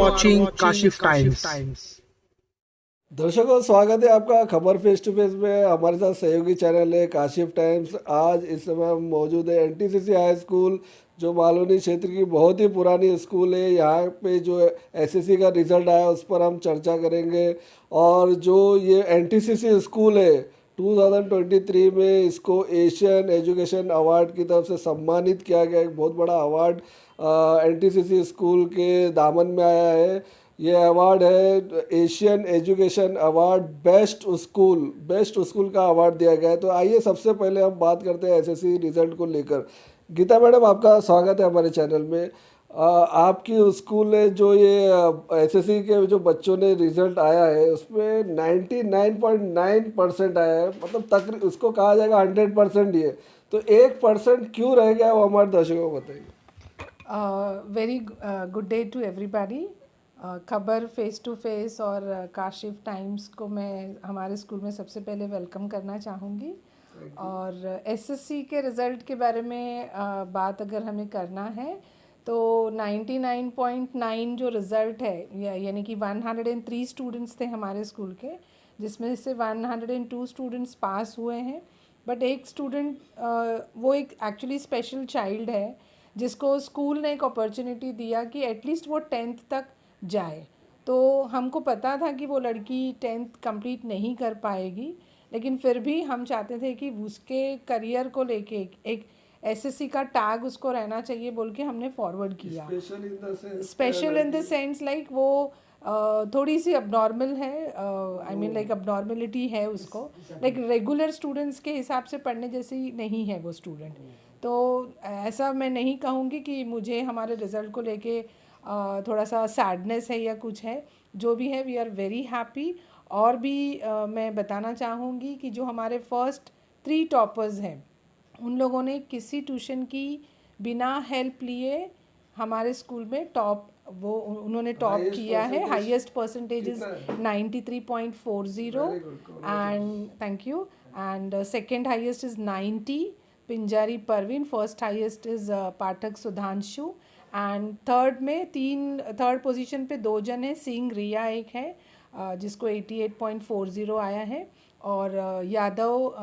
watching Kashif Times. दर्शकों, स्वागत है आपका खबर फेस टू फेस में। हमारे साथ सहयोगी चैनल है काशिफ टाइम्स। आज इस समय हम मौजूद है एनटीसीसी हाई स्कूल, जो मालूनी क्षेत्र की बहुत ही पुरानी स्कूल है। यहाँ पे जो एसएससी का रिजल्ट आया उस पर हम चर्चा करेंगे। और जो ये एनटीसीसी स्कूल है, 2023 में इसको एशियन एजुकेशन अवार्ड की तरफ से सम्मानित किया गया। एक बहुत बड़ा अवार्ड एनटीसीसी स्कूल के दामन में आया है। ये अवार्ड है Asian education award best school का अवार्ड दिया गया है। तो आइए सबसे पहले हम बात करते हैं एसएससी रिजल्ट को लेकर। गीता मैडम, आपका स्वागत है हमारे चैनल में। आपकी स्कूल ने जो ये एसएससी के जो बच्चों ने रिजल्ट आया है उसमें 99.9% आया है। मतलब उसको कहा जाएगा 100% ही है। तो 1% क्यों रह गया वो हमारे दर्शकों को बताइए। Very good day to everybody. Khabar face to face और काशिफ टाइम्स को मैं हमारे स्कूल में सबसे पहले वेलकम करना चाहूँगी। और एसएससी के रिज़ल्ट के बारे में बात अगर हमें करना है तो 99.9 जो रिज़ल्ट है, यानी कि 103 स्टूडेंट्स थे हमारे स्कूल के, जिसमें से 102 स्टूडेंट्स पास हुए हैं। बट एक स्टूडेंट वो एक एक्चुअली स्पेशल चाइल्ड है जिसको स्कूल ने एक अपॉर्चुनिटी दिया कि एटलीस्ट वो 10th तक जाए। तो हमको पता था कि वो लड़की 10th कंप्लीट नहीं कर पाएगी, लेकिन फिर भी हम चाहते थे कि उसके करियर को लेके एक एसएससी का टैग उसको रहना चाहिए बोल के हमने फॉरवर्ड किया। Special in the sense like वो थोड़ी सी अबनॉर्मल है। आई मीन लाइक अबनॉर्मलिटी है उसको, लाइक रेगुलर स्टूडेंट्स के हिसाब से पढ़ने जैसी नहीं है वो स्टूडेंट। तो ऐसा मैं नहीं कहूँगी कि मुझे हमारे रिज़ल्ट को लेके थोड़ा सा सैडनेस है या कुछ है। जो भी है, वी आर वेरी हैप्पी। और भी मैं बताना चाहूँगी कि जो हमारे फर्स्ट 3 टॉपर्स हैं उन लोगों ने किसी ट्यूशन की बिना हेल्प लिए हमारे स्कूल में उन्होंने टॉप किया है। Highest percentage is 93.40 and thank you. And second highest is 90, Pinjari Parveen. First highest is Pathak Sudhanshu. And third position पे 2 जन हैं। सिंह रिया एक है जिसको 88.40 आया है, और यादव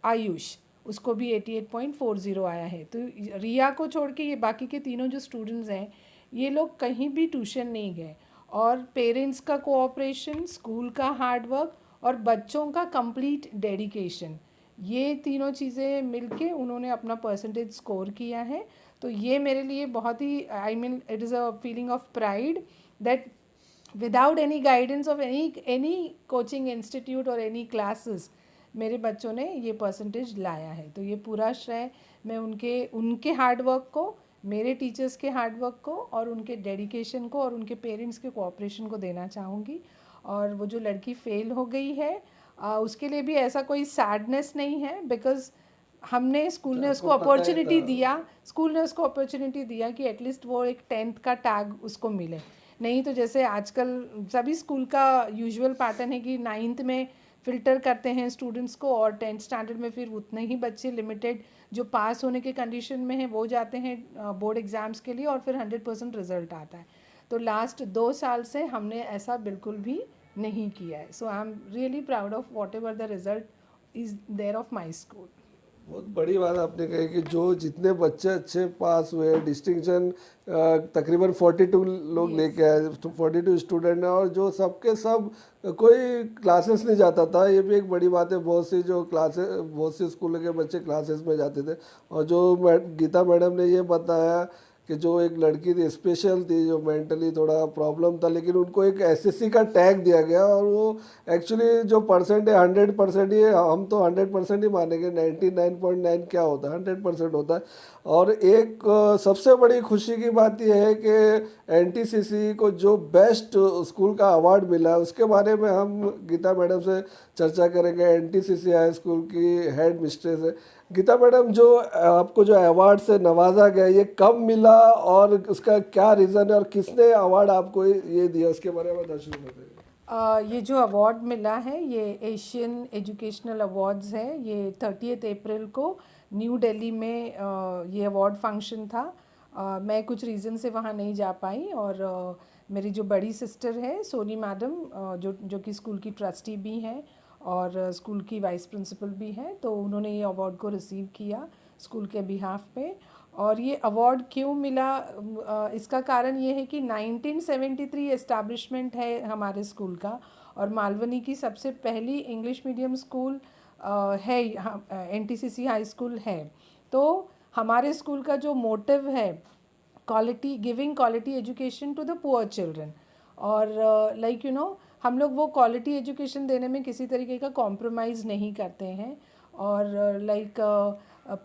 आयुष, उसको भी 88.40 आया है। तो रिया को छोड़ के ये बाकी के तीनों जो स्टूडेंट्स हैं ये लोग कहीं भी ट्यूशन नहीं गए। और पेरेंट्स का कोऑपरेशन, स्कूल का हार्डवर्क और बच्चों का कंप्लीट डेडिकेशन, ये तीनों चीज़ें मिलके उन्होंने अपना परसेंटेज स्कोर किया है। तो ये मेरे लिए बहुत ही, I mean it is a feeling of pride that without any guidance of any coaching institute और एनी क्लासेस मेरे बच्चों ने ये परसेंटेज लाया है। तो ये पूरा श्रेय मैं उनके हार्डवर्क को, मेरे टीचर्स के हार्डवर्क को और उनके डेडिकेशन को और उनके पेरेंट्स के कोऑपरेशन को देना चाहूँगी। और वो जो लड़की फेल हो गई है उसके लिए भी ऐसा कोई सैडनेस नहीं है, बिकॉज़ स्कूल ने उसको अपॉर्चुनिटी दिया कि एटलीस्ट वो एक 10th का टैग उसको मिले। नहीं तो जैसे आजकल सभी स्कूल का यूजुअल पैटर्न है कि 9th में फ़िल्टर करते हैं स्टूडेंट्स को, और 10th स्टैंडर्ड में फिर उतने ही बच्चे लिमिटेड जो पास होने के कंडीशन में हैं वो जाते हैं बोर्ड एग्ज़ाम्स के लिए, और फिर 100% रिज़ल्ट आता है। तो लास्ट 2 साल से हमने ऐसा बिल्कुल भी नहीं किया है। So I am really proud of whatever the result is there of my school. बहुत बड़ी बात आपने कही कि जो जितने बच्चे अच्छे पास हुए, डिस्टिंक्शन तकरीबन 42 लोग लेके आए, 42 स्टूडेंट हैं, और जो सबके सब कोई क्लासेस नहीं जाता था। ये भी एक बड़ी बात है। बहुत सी स्कूलों के बच्चे क्लासेस में जाते थे। और जो गीता मैडम ने ये बताया कि जो एक लड़की थी, स्पेशल थी, जो मेंटली थोड़ा प्रॉब्लम था, लेकिन उनको एक एसएससी का टैग दिया गया। और वो एक्चुअली जो परसेंट है 100% ही है। हम तो 100% ही मानेंगे, 99.9 क्या होता है, 100% होता है। और एक सबसे बड़ी खुशी की बात यह है कि एनटीसीसी को जो बेस्ट स्कूल का अवार्ड मिला है उसके बारे में हम गीता मैडम से चर्चा करेंगे। एनटीसीसी हाई स्कूल की हेड मिस्ट्रेस है गीता मैडम। जो आपको जो अवार्ड से नवाजा गया, ये कब मिला और उसका क्या रीज़न है, और किसने अवार्ड आपको ये दिया, उसके बारे में दर्शकों को बताइए। ये जो अवार्ड मिला है ये एशियन एजुकेशनल अवार्ड्स है। ये 30 अप्रैल को न्यू दिल्ली में ये अवार्ड फंक्शन था। मैं कुछ रीज़न से वहाँ नहीं जा पाई, और मेरी जो बड़ी सिस्टर है सोनी मैडम, जो कि स्कूल की ट्रस्टी भी हैं और स्कूल की वाइस प्रिंसिपल भी हैं, तो उन्होंने ये अवार्ड को रिसीव किया स्कूल के बिहाफ पे। और ये अवार्ड क्यों मिला, इसका कारण ये है कि 1973 एस्टैब्लिशमेंट है हमारे स्कूल का, और मालवनी की सबसे पहली इंग्लिश मीडियम स्कूल है, एनटीसीसी हाई स्कूल है। तो हमारे स्कूल का जो मोटिव है quality, giving quality education to the poor children, और लाइक यू नो हम लोग वो क्वालिटी एजुकेशन देने में किसी तरीके का कॉम्प्रोमाइज़ नहीं करते हैं। और लाइक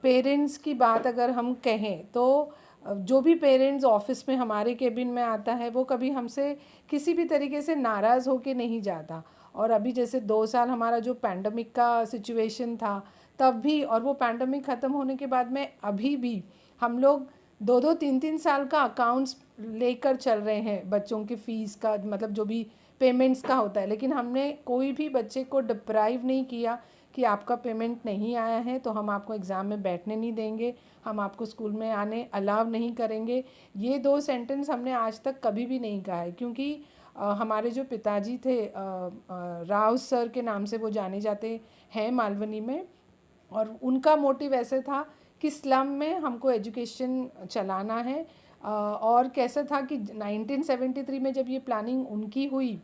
पेरेंट्स की बात अगर हम कहें तो जो भी पेरेंट्स ऑफिस में हमारे केबिन में आता है वो कभी हमसे किसी भी तरीके से नाराज़ होके नहीं जाता। और अभी जैसे 2 साल हमारा जो पैंडमिक का सिचुएशन था तब भी, और वो पैंडमिक ख़त्म होने के बाद में अभी भी हम लोग 2-2, 3-3 साल का अकाउंट्स लेकर चल रहे हैं बच्चों की फ़ीस का, मतलब जो भी पेमेंट्स का होता है, लेकिन हमने कोई भी बच्चे को डिप्राइव नहीं किया कि आपका पेमेंट नहीं आया है तो हम आपको एग्ज़ाम में बैठने नहीं देंगे, हम आपको स्कूल में आने अलाउ नहीं करेंगे। ये 2 सेंटेंस हमने आज तक कभी भी नहीं कहा है, क्योंकि हमारे जो पिताजी थे राव सर के नाम से वो जाने जाते हैं मालवनी में, और उनका मोटिव ऐसे था कि स्लम में हमको एजुकेशन चलाना है। और कैसा था कि 1973 में जब ये प्लानिंग उनकी हुई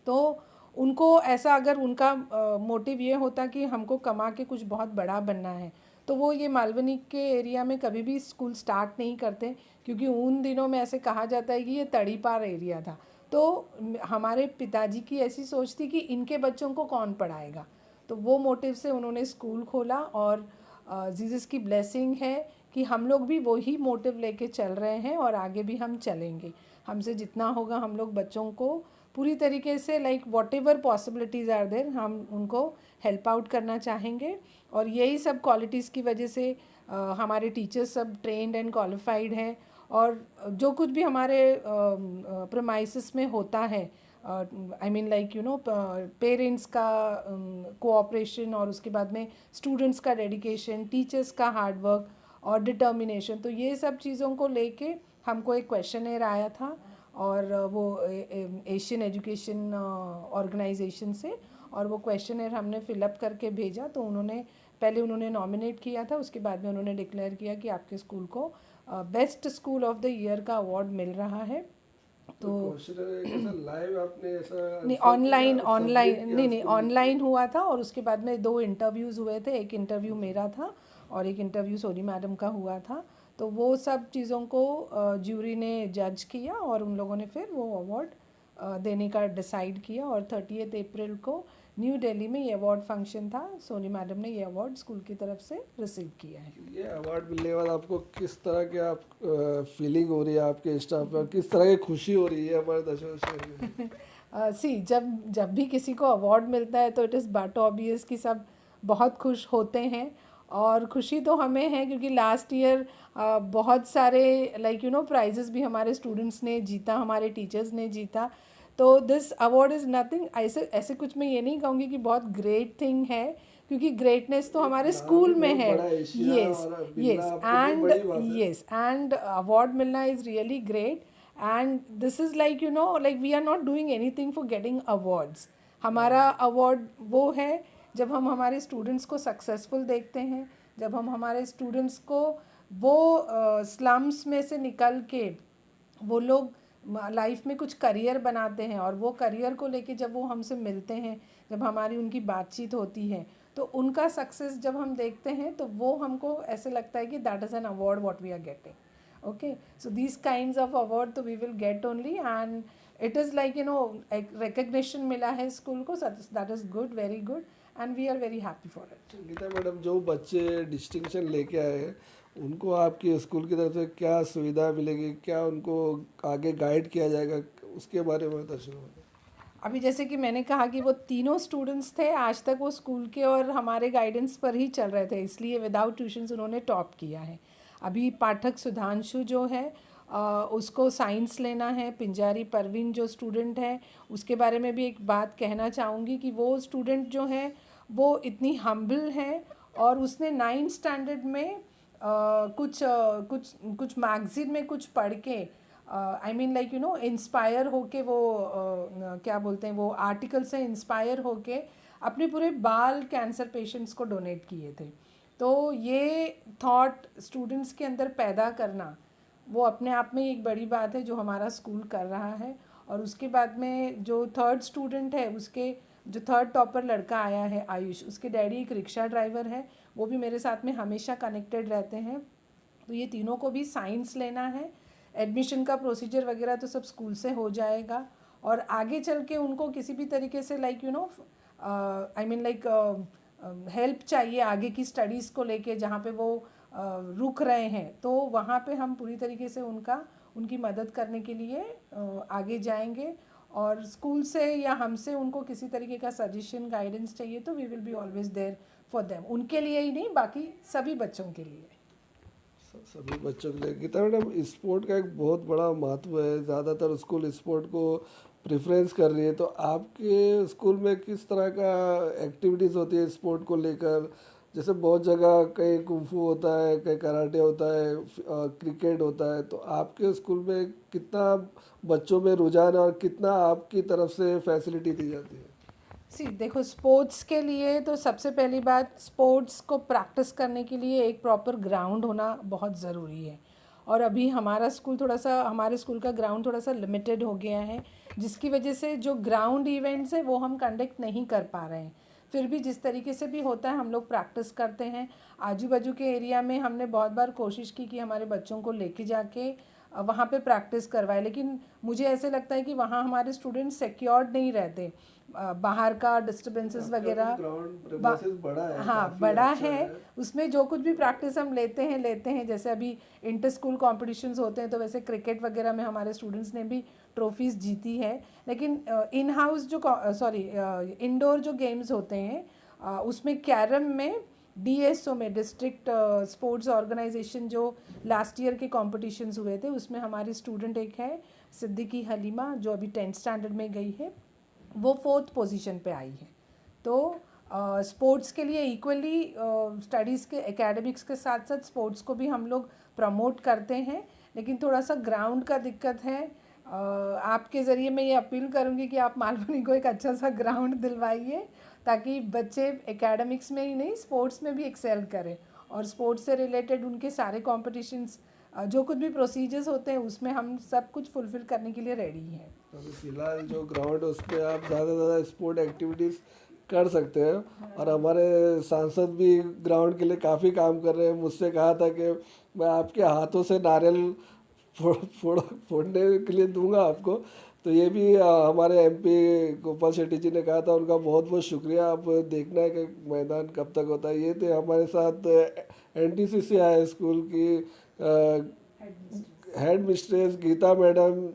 तो उनको ऐसा, अगर उनका मोटिव ये होता कि हमको कमा के कुछ बहुत बड़ा बनना है, तो वो ये मालवनी के एरिया में कभी भी स्कूल स्टार्ट नहीं करते, क्योंकि उन दिनों में ऐसे कहा जाता है कि ये तड़ीपार एरिया था। तो हमारे पिताजी की ऐसी सोच थी कि इनके बच्चों को कौन पढ़ाएगा, तो वो मोटिव से उन्होंने स्कूल खोला। और जीसस की ब्लेसिंग है कि हम लोग भी वही मोटिव लेके चल रहे हैं और आगे भी हम चलेंगे। हमसे जितना होगा हम लोग बच्चों को पूरी तरीके से like whatever possibilities are there हम उनको हेल्प आउट करना चाहेंगे। और यही सब क्वालिटीज़ की वजह से हमारे टीचर्स सब ट्रेंड एंड क्वालिफाइड हैं, और जो कुछ भी हमारे प्रेमाइसिस में होता है, I mean like you no parents का कोऑपरेशन, और उसके बाद में स्टूडेंट्स का डेडिकेशन, टीचर्स का हार्डवर्क और डिटर्मिनेशन, तो ये सब चीज़ों को लेके हमको एक क्वेश्चनर आया था, और वो एशियन एजुकेशन ऑर्गेनाइजेशन से, और वो क्वेश्चनर हमने फिलअप करके भेजा। तो पहले उन्होंने नॉमिनेट किया था, उसके बाद में उन्होंने डिक्लेयर किया कि आपके स्कूल को best school of the year का अवार्ड मिल रहा है। तो लाइव आपने ऐसा नहीं, ऑनलाइन हुआ था, और उसके बाद में 2 इंटरव्यूज़ हुए थे, एक इंटरव्यू मेरा था और एक इंटरव्यू सोनी मैडम का हुआ था। तो वो सब चीज़ों को ज्यूरी ने जज किया, और उन लोगों ने फिर वो अवार्ड देने का डिसाइड किया, और 30 अप्रैल को न्यू दिल्ली में ये अवार्ड फंक्शन था। सोनी मैडम ने ये अवार्ड स्कूल की तरफ से रिसीव किया है। ये अवार्ड मिलने के बाद आपको किस तरह की आप फीलिंग हो रही है आपके स्टाफ पर, किस तरह की खुशी हो रही है हमारे दर्शकों से? सी जब भी किसी को अवार्ड मिलता है तो इट इज़ बट ऑब्वियस कि सब बहुत खुश होते हैं, और खुशी तो हमें है क्योंकि लास्ट ईयर बहुत सारे लाइक यू नो प्राइजेस भी हमारे स्टूडेंट्स ने जीता, हमारे टीचर्स ने जीता। तो दिस अवार्ड इज़ नथिंग, ऐसे कुछ मैं ये नहीं कहूँगी कि बहुत ग्रेट थिंग है, क्योंकि ग्रेटनेस तो हमारे स्कूल में है। यस एंड अवार्ड मिलना is really great, and this is like you know like we are not doing anything for getting awards. हमारा अवार्ड वो है जब हम हमारे स्टूडेंट्स को सक्सेसफुल देखते हैं, जब हम हमारे स्टूडेंट्स को वो स्लम्स में से निकल के वो लोग लाइफ में कुछ करियर बनाते हैं, और वो करियर को लेके जब वो हमसे मिलते हैं, जब हमारी उनकी बातचीत होती है, तो उनका सक्सेस जब हम देखते हैं तो वो हमको ऐसे लगता है कि that is an award what we are getting. Okay, so these kinds of award तो we will get only, and it is like you know एक रिकग्निशन मिला है स्कूल को, that is good, very good, and we are very happy for it. Geeta madam, जो बच्चे distinction लेके आए हैं उनको आपकी स्कूल की तरफ से क्या सुविधा मिलेगी, क्या उनको आगे गाइड किया जाएगा, उसके बारे में दर्शकों को? अभी जैसे कि मैंने कहा कि वो तीनों स्टूडेंट्स थे, आज तक वो स्कूल के और हमारे गाइडेंस पर ही चल रहे थे, इसलिए विदाउट ट्यूशन्स उन्होंने टॉप किया है। अभी पाठक सुधांशु जो है उसको साइंस लेना है, पिंजारी परवीन जो स्टूडेंट है उसके बारे में भी एक बात कहना चाहूँगी कि वो स्टूडेंट जो है वो इतनी हम्बल है, और उसने 9th स्टैंडर्ड में कुछ मैगज़ीन में कुछ पढ़ के I mean like you know inspire होके वो क्या बोलते हैं, वो आर्टिकल से इंस्पायर होके अपने पूरे बाल कैंसर पेशेंट्स को डोनेट किए थे। तो ये थॉट स्टूडेंट्स के अंदर पैदा करना वो अपने आप में एक बड़ी बात है जो हमारा स्कूल कर रहा है। और उसके बाद में जो थर्ड स्टूडेंट है, उसके जो थर्ड टॉपर लड़का आया है आयुष, उसके डैडी एक रिक्शा ड्राइवर है, वो भी मेरे साथ में हमेशा कनेक्टेड रहते हैं। तो ये तीनों को भी साइंस लेना है। एडमिशन का प्रोसीजर वगैरह तो सब स्कूल से हो जाएगा, और आगे चल के उनको किसी भी तरीके से like you no I mean like help चाहिए आगे की स्टडीज़ को लेके, जहाँ पे वो रुक रहे हैं, तो वहाँ पे हम पूरी तरीके से उनकी मदद करने के लिए आगे जाएंगे। और स्कूल से या हमसे उनको किसी तरीके का सजेशन गाइडेंस चाहिए तो we will be always there for them, उनके लिए ही नहीं, बाकी सभी बच्चों के लिए। सभी बच्चों के लिए। गीता मैडम, स्पोर्ट का एक बहुत बड़ा महत्व है, ज़्यादातर स्कूल स्पोर्ट को प्रेफरेंस कर रही है, तो आपके स्कूल में किस तरह का एक्टिविटीज़ होती है स्पोर्ट को लेकर? जैसे बहुत जगह कहीं कुंफू होता है, कहीं कराटे होता है, क्रिकेट होता है, तो आपके स्कूल में कितना बच्चों में रुझान है और कितना आपकी तरफ से फैसिलिटी दी जाती है? देखो, स्पोर्ट्स के लिए तो सबसे पहली बात, स्पोर्ट्स को प्रैक्टिस करने के लिए एक प्रॉपर ग्राउंड होना बहुत ज़रूरी है। और अभी हमारे स्कूल का ग्राउंड थोड़ा सा लिमिटेड हो गया है, जिसकी वजह से जो ग्राउंड इवेंट्स है वो हम कंडक्ट नहीं कर पा रहे हैं। फिर भी जिस तरीके से भी होता है हम लोग प्रैक्टिस करते हैं। आजू बाजू के एरिया में हमने बहुत बार कोशिश की कि हमारे बच्चों को लेके जाके वहाँ पे प्रैक्टिस करवाए, लेकिन मुझे ऐसे लगता है कि वहाँ हमारे स्टूडेंट्स सिक्योर्ड नहीं रहते। बाहर का डिस्टर्बेंसेस वगैरह बड़ा है, हाँ बड़ा है, उसमें जो कुछ भी प्रैक्टिस हम लेते हैं, जैसे अभी इंटर स्कूल कॉम्पिटिशन्स होते हैं, तो वैसे क्रिकेट वगैरह में हमारे स्टूडेंट्स ने भी ट्रॉफीज़ जीती है। लेकिन इन हाउस जो इंडोर जो गेम्स होते हैं, उसमें कैरम में DSO में डिस्ट्रिक्ट स्पोर्ट्स ऑर्गेनाइजेशन जो लास्ट ईयर के कॉम्पिटिशन्स हुए थे, उसमें हमारी स्टूडेंट एक है सिद्दीकी हलीमा, जो अभी 10th स्टैंडर्ड में गई है, वो 4th पोजीशन पे आई है। तो स्पोर्ट्स के लिए इक्वली स्टडीज़ के एकेडमिक्स के साथ साथ स्पोर्ट्स को भी हम लोग प्रमोट करते हैं, लेकिन थोड़ा सा ग्राउंड का दिक्कत है। आपके ज़रिए मैं ये अपील करूँगी कि आप मालवनी को एक अच्छा सा ग्राउंड दिलवाइए, ताकि बच्चे एकेडमिक्स में ही नहीं स्पोर्ट्स में भी एक्सेल करें, और स्पोर्ट्स से रिलेटेड उनके सारे कॉम्पिटिशन्स जो कुछ भी प्रोसीजर्स होते हैं उसमें हम सब कुछ फुलफ़िल करने के लिए रेडी हैं। अभी फिलहाल जो ग्राउंड है उस पर आप ज़्यादा से ज़्यादा स्पोर्ट एक्टिविटीज़ कर सकते हैं, और हमारे सांसद भी ग्राउंड के लिए काफ़ी काम कर रहे हैं। मुझसे कहा था कि मैं आपके हाथों से नारियल फोड़ने के लिए दूंगा आपको, तो ये भी हमारे MP गोपाल शेट्टी जी ने कहा था, उनका बहुत बहुत शुक्रिया। अब देखना है कि मैदान कब तक होता है। ये थे हमारे साथ NTCC हाई स्कूल की हेड मिस्ट्रेस गीता मैडम,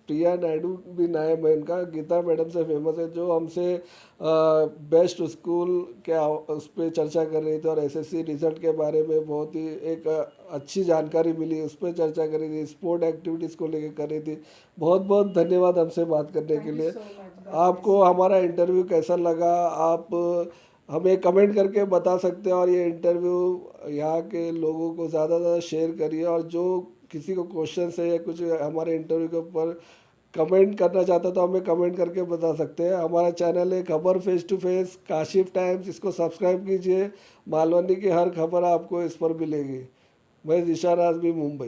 प्रिया नायडू भी नाम है इनका, गीता मैडम से फेमस है, जो हमसे बेस्ट स्कूल क्या उस पर चर्चा कर रही थी, और SSC रिजल्ट के बारे में बहुत ही एक अच्छी जानकारी मिली, उस पर चर्चा करी थी, स्पोर्ट एक्टिविटीज़ को लेकर कर रही थी। बहुत बहुत धन्यवाद हमसे बात करने के लिए। आपको हमारा इंटरव्यू कैसा लगा, आप हमें कमेंट करके बता सकते हैं, और ये इंटरव्यू यहाँ के लोगों को ज़्यादा से ज़्यादा शेयर करिए, और जो किसी को क्वेश्चन है या कुछ हमारे इंटरव्यू के ऊपर कमेंट करना चाहता तो हमें कमेंट करके बता सकते हैं। हमारा चैनल है Khabar face to face Kashif Times, इसको सब्सक्राइब कीजिए। मालवनी की हर खबर आपको इस पर मिलेगी। मैं ईशान आज़मी, मुंबई।